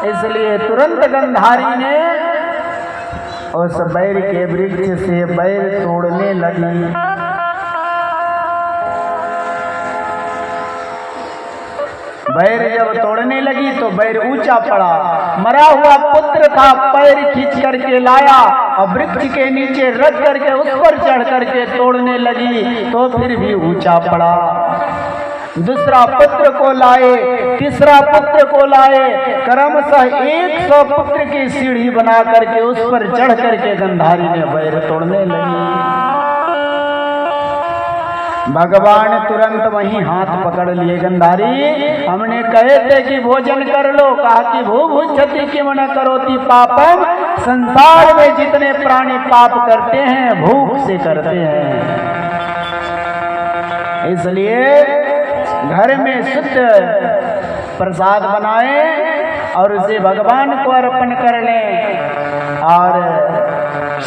इसलिए तुरंत गंधारी ने उस बैर के वृक्ष से बैर तोड़ने लगी। बैर जब तोड़ने लगी तो बैर ऊंचा पड़ा। मरा हुआ पुत्र था, पैर खींच करके लाया और वृक्ष के नीचे रख करके उस पर चढ़ करके तोड़ने लगी तो फिर भी ऊंचा पड़ा। दूसरा पुत्र को लाए, तीसरा पुत्र को लाए, क्रमशः 100 पुत्र की सीढ़ी बना करके उस पर चढ़ करके गंधारी ने बैर तोड़ने लगी। भगवान तुरंत वहीं हाथ पकड़ लिए। गंधारी, हमने कहे थे कि भोजन कर लो, कहा कि भूभुक्षति किम न करोति पापम, संसार में जितने प्राणी पाप करते हैं भूख से करते हैं। इसलिए घर में शुद्ध प्रसाद बनाए और उसे भगवान को अर्पण कर लें और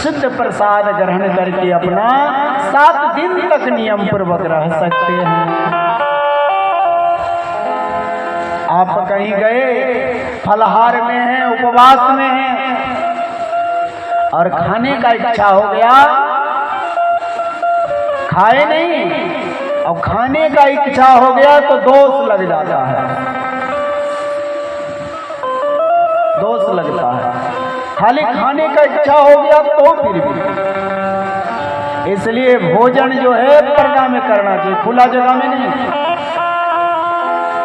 शुद्ध प्रसाद ग्रहण करके अपना 7 दिन तक नियम पूर्वक रह सकते हैं। आप कहीं गए, फलाहार में हैं, उपवास में हैं और खाने का इच्छा हो गया, खाए नहीं और खाने का इच्छा हो गया तो दोष लग जाता है, दोष लगता है। खाली खाने का इच्छा हो गया तो फिर भी, इसलिए भोजन जो है पर्दा में करना चाहिए, खुला जगह में नहीं।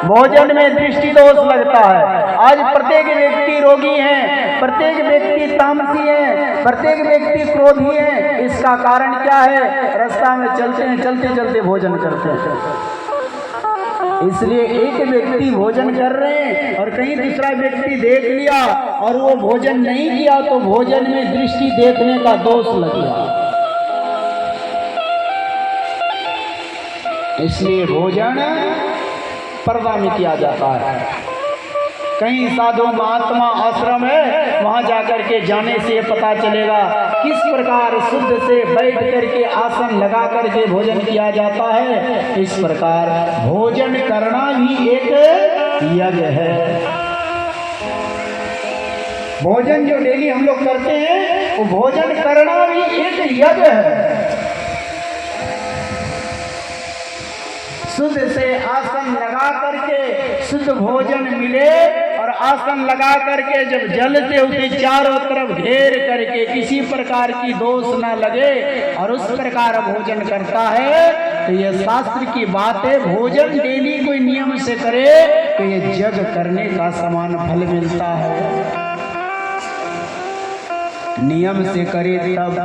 भोजन में दृष्टि दोष लगता है। आज प्रत्येक व्यक्ति रोगी है, प्रत्येक व्यक्ति तामसी है, प्रत्येक व्यक्ति क्रोधी है। इसका कारण क्या है? रास्ता में चलते हैं, चलते चलते भोजन करते हैं। इसलिए एक व्यक्ति भोजन कर रहे हैं और कहीं दूसरा व्यक्ति देख लिया और वो भोजन नहीं किया तो भोजन में दृष्टि देखने का दोष लग गया। इसलिए भोजन पर्दा में किया जाता है। कहीं साधु महात्मा आश्रम है, वहां जाकर के जाने से पता चलेगा किस प्रकार शुद्ध से बैठ करके आसन लगा करके भोजन किया जाता है। इस प्रकार भोजन करना भी एक यज्ञ है। भोजन जो डेली हम लोग करते हैं वो भोजन करना भी एक यज्ञ है। शुद्ध से आसन लगा करके शुद्ध भोजन मिले और आसन लगा करके जब जल से उसे चारों तरफ घेर करके किसी प्रकार की दोष न लगे और उस प्रकार भोजन करता है तो ये शास्त्र की बात है। भोजन डेली कोई नियम से करे तो ये यज्ञ करने का समान फल मिलता है। नियम से करे तब।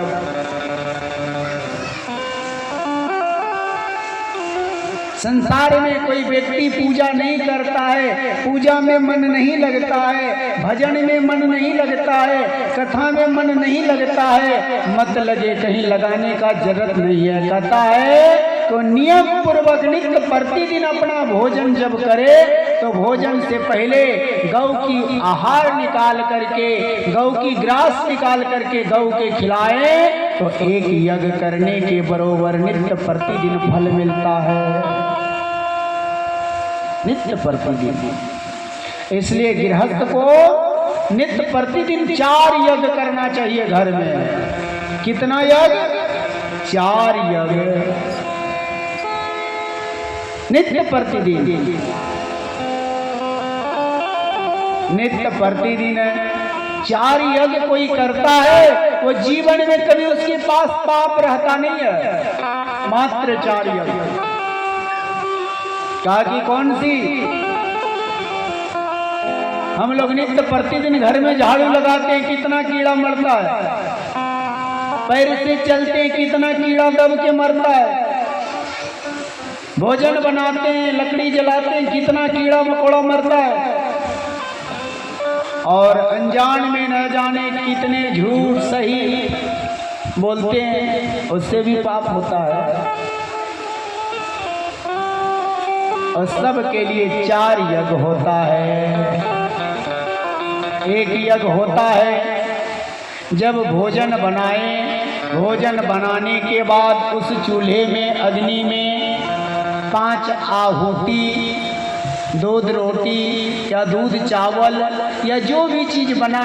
संसार में कोई व्यक्ति पूजा नहीं करता है, पूजा में मन नहीं लगता है, भजन में मन नहीं लगता है, कथा में मन नहीं लगता है, मत लगे कहीं लगाने का जरूरत नहीं है। कहता है तो नियम पूर्वक नित्य प्रतिदिन अपना भोजन जब करे तो भोजन से पहले गौ की आहार निकाल करके, गौ की ग्रास निकाल करके गौ के खिलाए तो एक यज्ञ करने के बरोबर नित्य प्रतिदिन फल मिलता है। नित्य प्रतिदिन। इसलिए गृहस्थ को नित्य प्रतिदिन 4 यज्ञ करना चाहिए घर में। कितना यज्ञ? 4 यज्ञ नित्य प्रतिदिन। नित्य प्रतिदिन 4 यज्ञ कोई करता है वो जीवन में कभी उसके पास पाप रहता नहीं है। मात्र 4 यज्ञ। कहा कि कौन सी? हम लोग नित्य प्रतिदिन घर में झाड़ू लगाते हैं, कितना कीड़ा मरता है। पैर से चलते हैं, कितना कीड़ा दब के मरता है। भोजन बनाते हैं, लकड़ी जलाते हैं, कितना कीड़ा मकोड़ा मरता है। और अनजान में न जाने कितने झूठ सही बोलते हैं, उससे भी पाप होता है। और सब के लिए 4 यज्ञ होता है। एक यज्ञ होता है जब भोजन बनाए, भोजन बनाने के बाद उस चूल्हे में अग्नि में 5 आहुति दूध रोटी या दूध चावल या जो भी चीज़ बना